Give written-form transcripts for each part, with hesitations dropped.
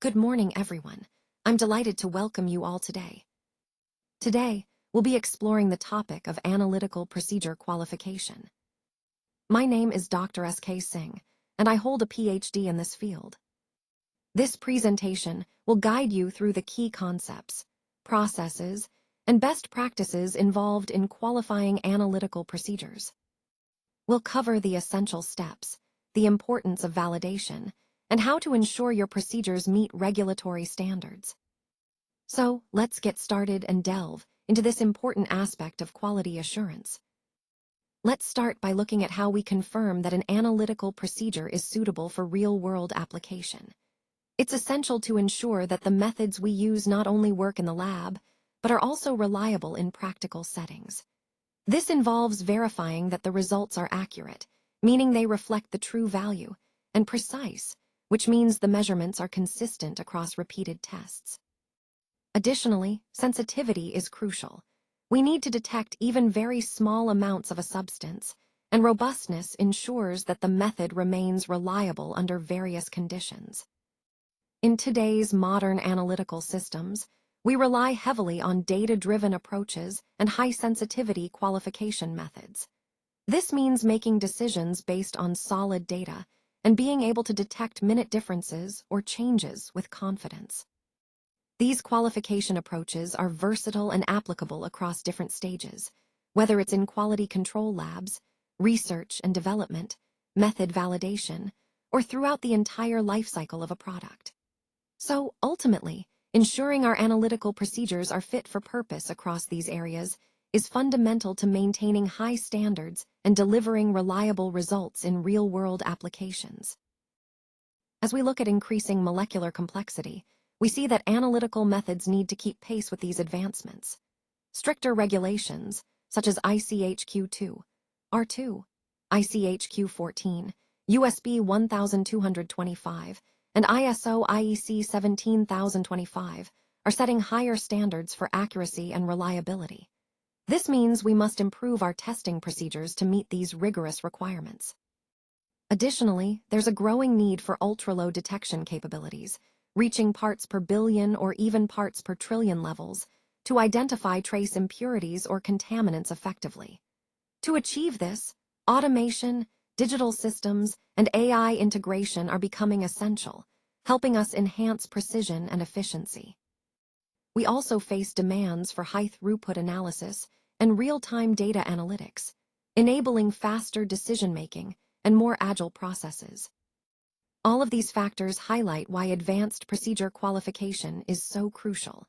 Good morning, everyone. I'm delighted to welcome you all today. Today, we'll be exploring the topic of analytical procedure qualification. My name is Dr. S.K. Singh, and I hold a PhD in this field. This presentation will guide you through the key concepts, processes, and best practices involved in qualifying analytical procedures. We'll cover the essential steps, the importance of validation, and how to ensure your procedures meet regulatory standards. So, let's get started and delve into this important aspect of quality assurance. Let's start by looking at how we confirm that an analytical procedure is suitable for real-world application. It's essential to ensure that the methods we use not only work in the lab, but are also reliable in practical settings. This involves verifying that the results are accurate, meaning they reflect the true value, and precise, which means the measurements are consistent across repeated tests. Additionally, sensitivity is crucial. We need to detect even very small amounts of a substance, and robustness ensures that the method remains reliable under various conditions. In today's modern analytical systems, we rely heavily on data-driven approaches and high-sensitivity qualification methods. This means making decisions based on solid data and being able to detect minute differences or changes with confidence. These qualification approaches are versatile and applicable across different stages, whether it's in quality control labs, research and development, method validation, or throughout the entire life cycle of a product. So, ultimately, ensuring our analytical procedures are fit for purpose across these areas is fundamental to maintaining high standards and delivering reliable results in real-world applications. As we look at increasing molecular complexity, we see that analytical methods need to keep pace with these advancements. Stricter regulations, such as ICHQ-2, R2, ICHQ-14, USB 1225, and ISO/IEC 17025, are setting higher standards for accuracy and reliability. This means we must improve our testing procedures to meet these rigorous requirements. Additionally, there's a growing need for ultra-low detection capabilities, reaching parts per billion or even parts per trillion levels, to identify trace impurities or contaminants effectively. To achieve this, automation, digital systems, and AI integration are becoming essential, helping us enhance precision and efficiency. We also face demands for high-throughput analysis and real-time data analytics, enabling faster decision-making and more agile processes. All of these factors highlight why advanced procedure qualification is so crucial.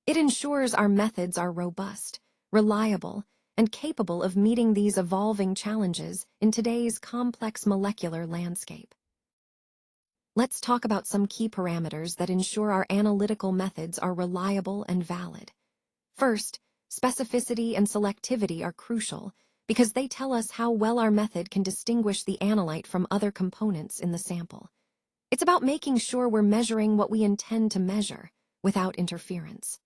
It ensures our methods are robust, reliable, and capable of meeting these evolving challenges in today's complex molecular landscape. Let's talk about some key parameters that ensure our analytical methods are reliable and valid. First, specificity and selectivity are crucial because they tell us how well our method can distinguish the analyte from other components in the sample. It's about making sure we're measuring what we intend to measure without interference.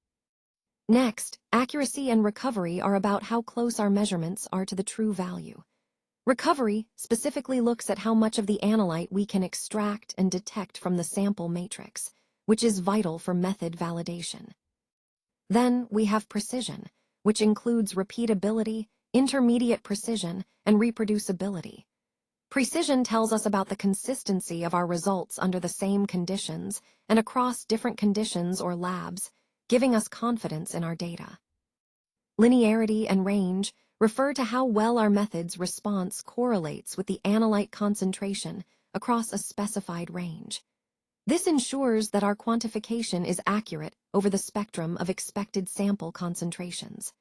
Next, accuracy and recovery are about how close our measurements are to the true value. Recovery specifically looks at how much of the analyte we can extract and detect from the sample matrix, which is vital for method validation. Then we have precision, which includes repeatability, intermediate precision, and reproducibility. Precision tells us about the consistency of our results under the same conditions and across different conditions or labs, giving us confidence in our data. Linearity and range refer to how well our method's response correlates with the analyte concentration across a specified range. This ensures that our quantification is accurate over the spectrum of expected sample concentrations.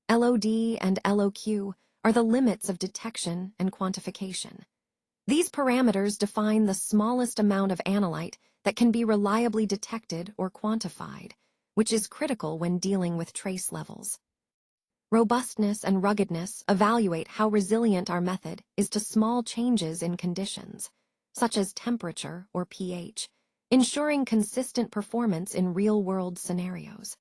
LOD and LOQ are the limits of detection and quantification. These parameters define the smallest amount of analyte that can be reliably detected or quantified, which is critical when dealing with trace levels. Robustness and ruggedness evaluate how resilient our method is to small changes in conditions, such as temperature or pH, ensuring consistent performance in real-world scenarios.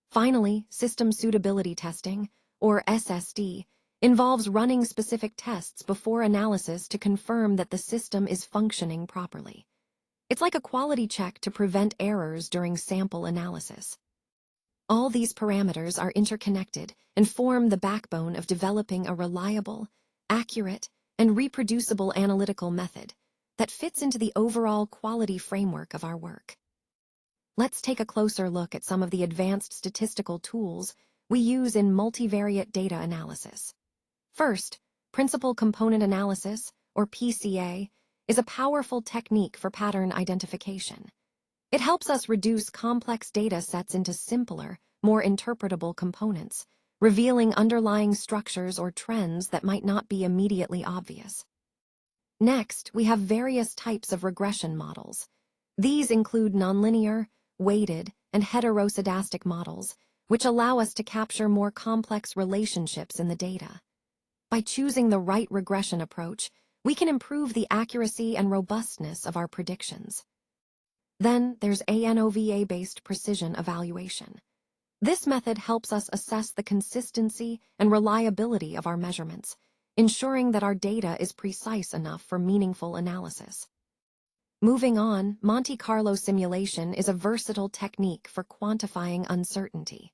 Finally, system suitability testing, or SSD, involves running specific tests before analysis to confirm that the system is functioning properly. It's like a quality check to prevent errors during sample analysis. All these parameters are interconnected and form the backbone of developing a reliable, accurate, and reproducible analytical method that fits into the overall quality framework of our work. Let's take a closer look at some of the advanced statistical tools we use in multivariate data analysis. First, Principal Component Analysis, or PCA, is a powerful technique for pattern identification. It helps us reduce complex data sets into simpler, more interpretable components, revealing underlying structures or trends that might not be immediately obvious. Next, we have various types of regression models. These include nonlinear, weighted, and heteroscedastic models, which allow us to capture more complex relationships in the data. By choosing the right regression approach, we can improve the accuracy and robustness of our predictions. Then there's ANOVA-based precision evaluation. This method helps us assess the consistency and reliability of our measurements, ensuring that our data is precise enough for meaningful analysis. Moving on, Monte Carlo simulation is a versatile technique for quantifying uncertainty.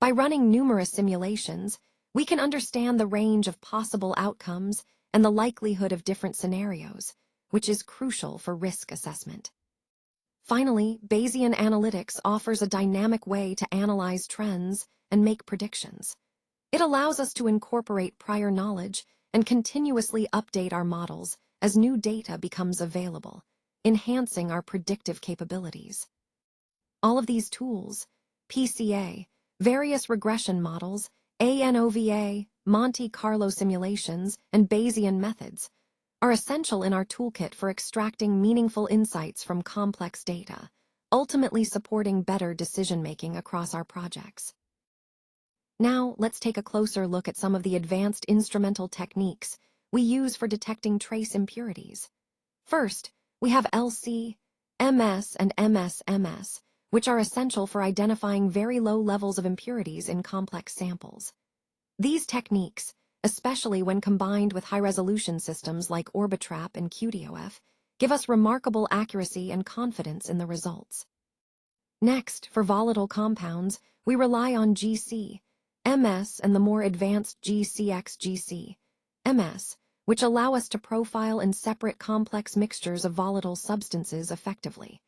By running numerous simulations, we can understand the range of possible outcomes and the likelihood of different scenarios, which is crucial for risk assessment. Finally, Bayesian analytics offers a dynamic way to analyze trends and make predictions. It allows us to incorporate prior knowledge and continuously update our models as new data becomes available, enhancing our predictive capabilities. All of these tools, PCA, various regression models, ANOVA, Monte Carlo simulations, and Bayesian methods, are essential in our toolkit for extracting meaningful insights from complex data, ultimately supporting better decision-making across our projects. Now, let's take a closer look at some of the advanced instrumental techniques we use for detecting trace impurities. First, we have LC, MS, and MS-MS, which are essential for identifying very low levels of impurities in complex samples. These techniques, especially when combined with high-resolution systems like Orbitrap and QDOF, give us remarkable accuracy and confidence in the results. Next, for volatile compounds, we rely on GC, MS, and the more advanced GCX-GC, MS, which allow us to profile and separate complex mixtures of volatile substances effectively.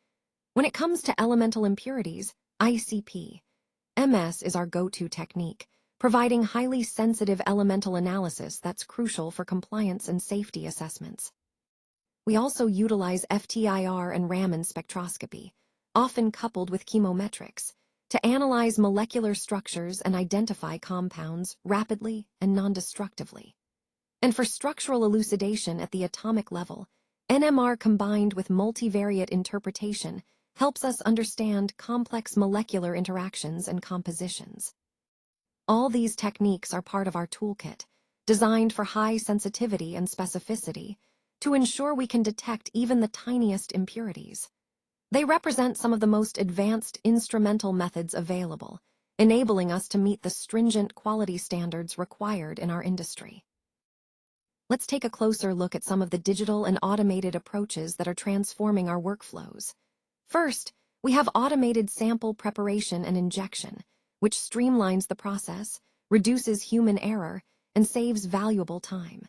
When it comes to elemental impurities, ICP, MS is our go-to technique, providing highly sensitive elemental analysis that's crucial for compliance and safety assessments. We also utilize FTIR and Raman spectroscopy, often coupled with chemometrics, to analyze molecular structures and identify compounds rapidly and non-destructively. And for structural elucidation at the atomic level, NMR combined with multivariate interpretation helps us understand complex molecular interactions and compositions. All these techniques are part of our toolkit, designed for high sensitivity and specificity, to ensure we can detect even the tiniest impurities. They represent some of the most advanced instrumental methods available, enabling us to meet the stringent quality standards required in our industry. Let's take a closer look at some of the digital and automated approaches that are transforming our workflows. First, we have automated sample preparation and injection, which streamlines the process, reduces human error, and saves valuable time.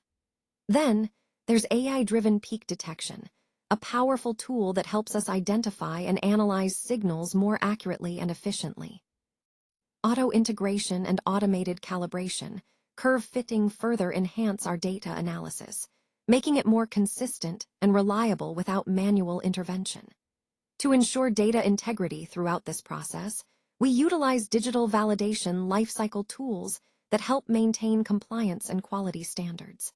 Then, there's AI-driven peak detection, a powerful tool that helps us identify and analyze signals more accurately and efficiently. Auto-integration and automated calibration, curve fitting further enhance our data analysis, making it more consistent and reliable without manual intervention. To ensure data integrity throughout this process, we utilize digital validation lifecycle tools that help maintain compliance and quality standards.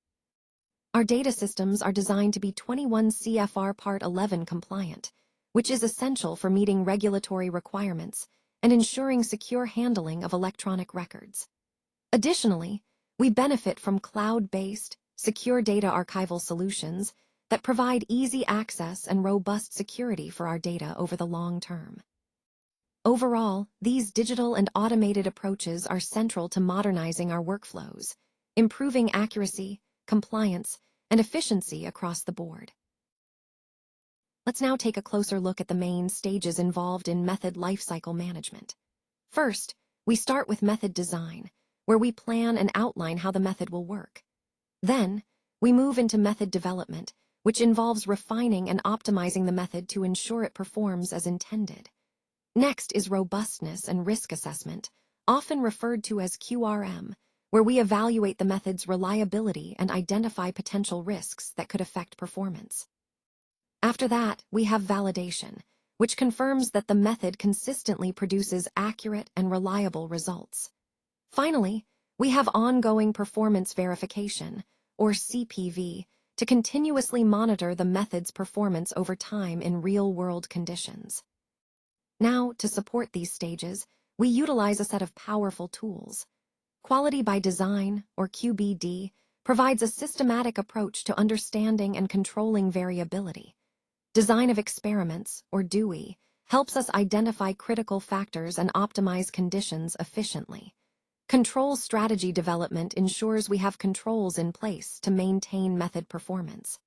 Our data systems are designed to be 21 CFR Part 11 compliant, which is essential for meeting regulatory requirements and ensuring secure handling of electronic records. Additionally, we benefit from cloud-based, secure data archival solutions that provide easy access and robust security for our data over the long term. Overall, these digital and automated approaches are central to modernizing our workflows, improving accuracy, compliance, and efficiency across the board. Let's now take a closer look at the main stages involved in method lifecycle management. First, we start with method design, where we plan and outline how the method will work. Then, we move into method development, which involves refining and optimizing the method to ensure it performs as intended. Next is robustness and risk assessment, often referred to as QRM, where we evaluate the method's reliability and identify potential risks that could affect performance. After that, we have validation, which confirms that the method consistently produces accurate and reliable results. Finally, we have ongoing performance verification, or CPV, to continuously monitor the method's performance over time in real-world conditions. Now, to support these stages, we utilize a set of powerful tools. Quality by Design, or QBD, provides a systematic approach to understanding and controlling variability. Design of Experiments, or DOE, helps us identify critical factors and optimize conditions efficiently. Control strategy development ensures we have controls in place to maintain method performance.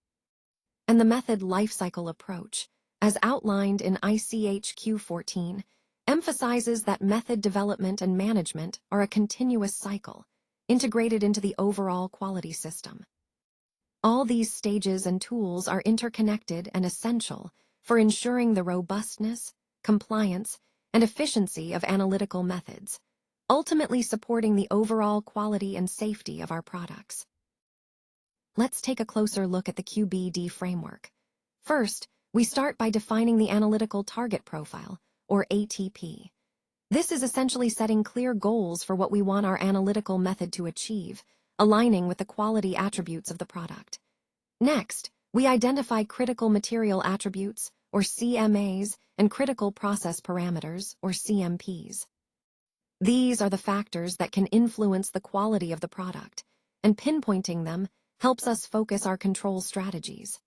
And the method lifecycle approach, as outlined in ICH Q14, emphasizes that method development and management are a continuous cycle, integrated into the overall quality system. All these stages and tools are interconnected and essential for ensuring the robustness, compliance, and efficiency of analytical methods, ultimately supporting the overall quality and safety of our products. Let's take a closer look at the QBD framework. First, we start by defining the Analytical Target Profile, or ATP. This is essentially setting clear goals for what we want our analytical method to achieve, aligning with the quality attributes of the product. Next, we identify critical material attributes, or CMAs, and critical process parameters, or CMPs. These are the factors that can influence the quality of the product, and pinpointing them helps us focus our control strategies.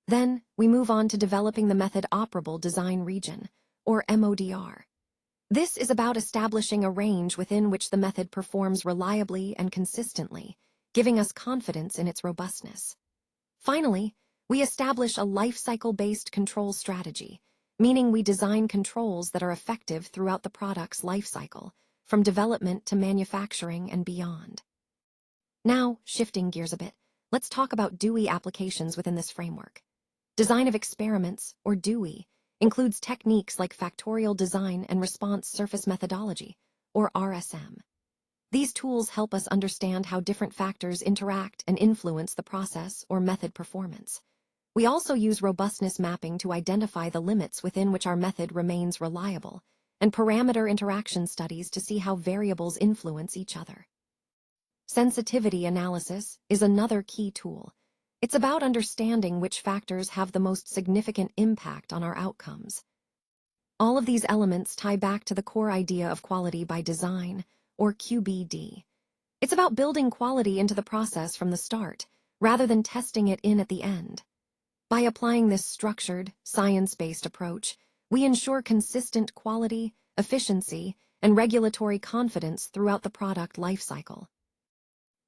Then, we move on to developing the Method Operable Design Region, or MODR. This is about establishing a range within which the method performs reliably and consistently, giving us confidence in its robustness. Finally, we establish a life-cycle-based control strategy, meaning we design controls that are effective throughout the product's life cycle, from development to manufacturing and beyond. Now, shifting gears a bit, let's talk about DOE applications within this framework. Design of Experiments, or DOE, includes techniques like factorial design and response surface methodology, or RSM. These tools help us understand how different factors interact and influence the process or method performance. We also use robustness mapping to identify the limits within which our method remains reliable, and parameter interaction studies to see how variables influence each other. Sensitivity analysis is another key tool. It's about understanding which factors have the most significant impact on our outcomes. All of these elements tie back to the core idea of quality by design, or QBD. It's about building quality into the process from the start, rather than testing it in at the end. By applying this structured, science-based approach, we ensure consistent quality, efficiency, and regulatory confidence throughout the product lifecycle.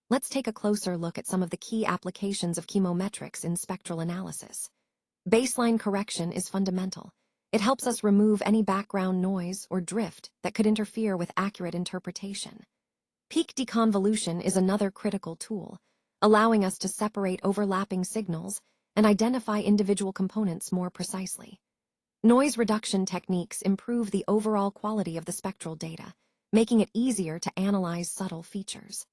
Let's take a closer look at some of the key applications of chemometrics in spectral analysis. Baseline correction is fundamental. It helps us remove any background noise or drift that could interfere with accurate interpretation. Peak deconvolution is another critical tool, allowing us to separate overlapping signals and identify individual components more precisely. Noise reduction techniques improve the overall quality of the spectral data, making it easier to analyze subtle features.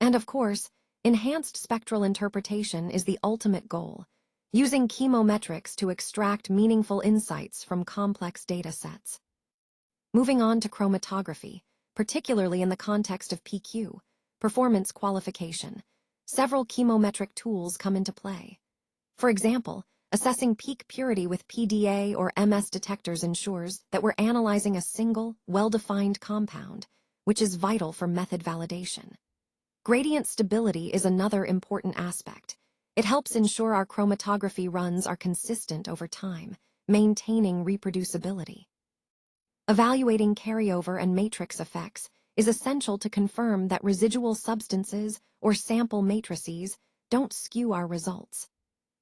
And of course, enhanced spectral interpretation is the ultimate goal, using chemometrics to extract meaningful insights from complex data sets. Moving on to chromatography, particularly in the context of PQ, performance qualification, several chemometric tools come into play. For example, assessing peak purity with PDA or MS detectors ensures that we're analyzing a single, well-defined compound, which is vital for method validation. Gradient stability is another important aspect. It helps ensure our chromatography runs are consistent over time, maintaining reproducibility. Evaluating carryover and matrix effects is essential to confirm that residual substances or sample matrices don't skew our results.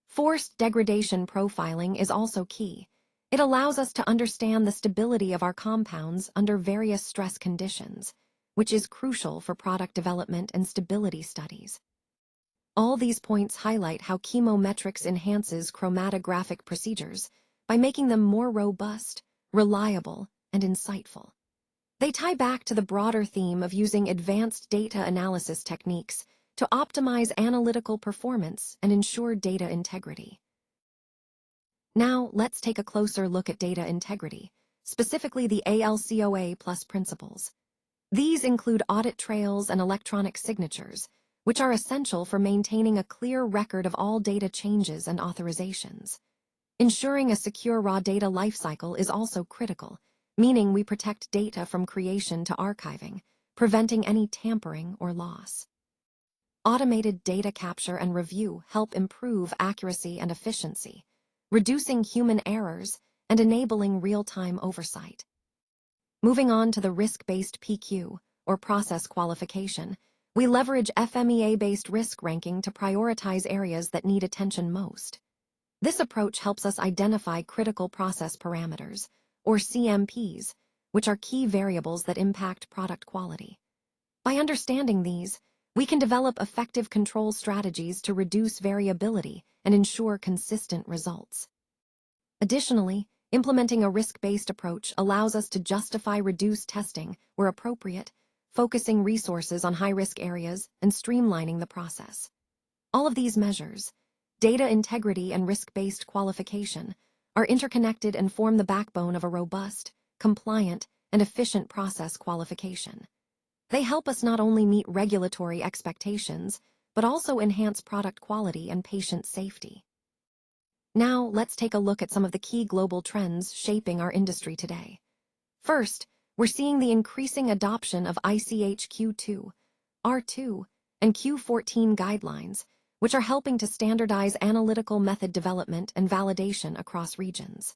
Forced degradation profiling is also key. It allows us to understand the stability of our compounds under various stress conditions, which is crucial for product development and stability studies. All these points highlight how chemometrics enhances chromatographic procedures by making them more robust, reliable, and insightful. They tie back to the broader theme of using advanced data analysis techniques to optimize analytical performance and ensure data integrity. Now, let's take a closer look at data integrity, specifically the ALCOA plus principles. These include audit trails and electronic signatures, which are essential for maintaining a clear record of all data changes and authorizations. Ensuring a secure raw data lifecycle is also critical, meaning we protect data from creation to archiving, preventing any tampering or loss. Automated data capture and review help improve accuracy and efficiency, reducing human errors and enabling real-time oversight. Moving on to the risk-based PQ, or process qualification, we leverage FMEA-based risk ranking to prioritize areas that need attention most. This approach helps us identify critical process parameters, or CMPs, which are key variables that impact product quality. By understanding these, we can develop effective control strategies to reduce variability and ensure consistent results. Additionally, implementing a risk-based approach allows us to justify reduced testing where appropriate, focusing resources on high-risk areas and streamlining the process. All of these measures, data integrity and risk-based qualification, are interconnected and form the backbone of a robust, compliant, and efficient process qualification. They help us not only meet regulatory expectations, but also enhance product quality and patient safety. Now, let's take a look at some of the key global trends shaping our industry today. First, we're seeing the increasing adoption of ICH Q2, R2, and Q14 guidelines, which are helping to standardize analytical method development and validation across regions.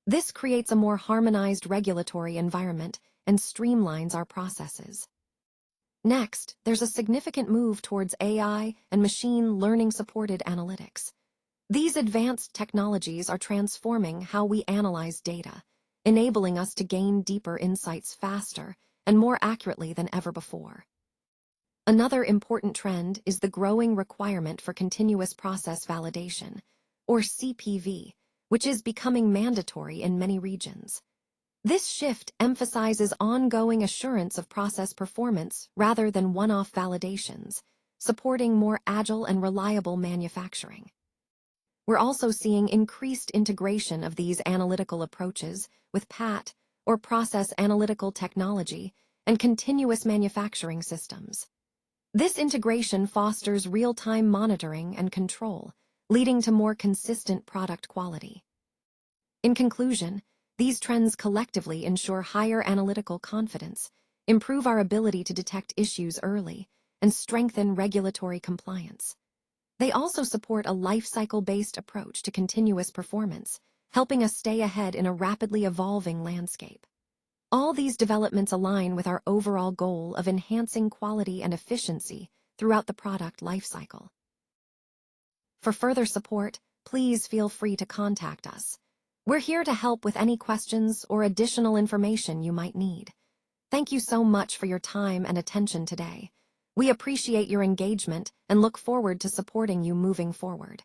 This creates a more harmonized regulatory environment and streamlines our processes. Next, there's a significant move towards AI and machine learning-supported analytics. These advanced technologies are transforming how we analyze data, enabling us to gain deeper insights faster and more accurately than ever before. Another important trend is the growing requirement for continuous process validation, or CPV, which is becoming mandatory in many regions. This shift emphasizes ongoing assurance of process performance rather than one-off validations, supporting more agile and reliable manufacturing. We're also seeing increased integration of these analytical approaches with PAT, or process analytical technology, and continuous manufacturing systems. This integration fosters real-time monitoring and control, leading to more consistent product quality. In conclusion, these trends collectively ensure higher analytical confidence, improve our ability to detect issues early, and strengthen regulatory compliance. They also support a life-cycle-based approach to continuous performance, helping us stay ahead in a rapidly evolving landscape. All these developments align with our overall goal of enhancing quality and efficiency throughout the product lifecycle. For further support, please feel free to contact us. We're here to help with any questions or additional information you might need. Thank you so much for your time and attention today. We appreciate your engagement and look forward to supporting you moving forward.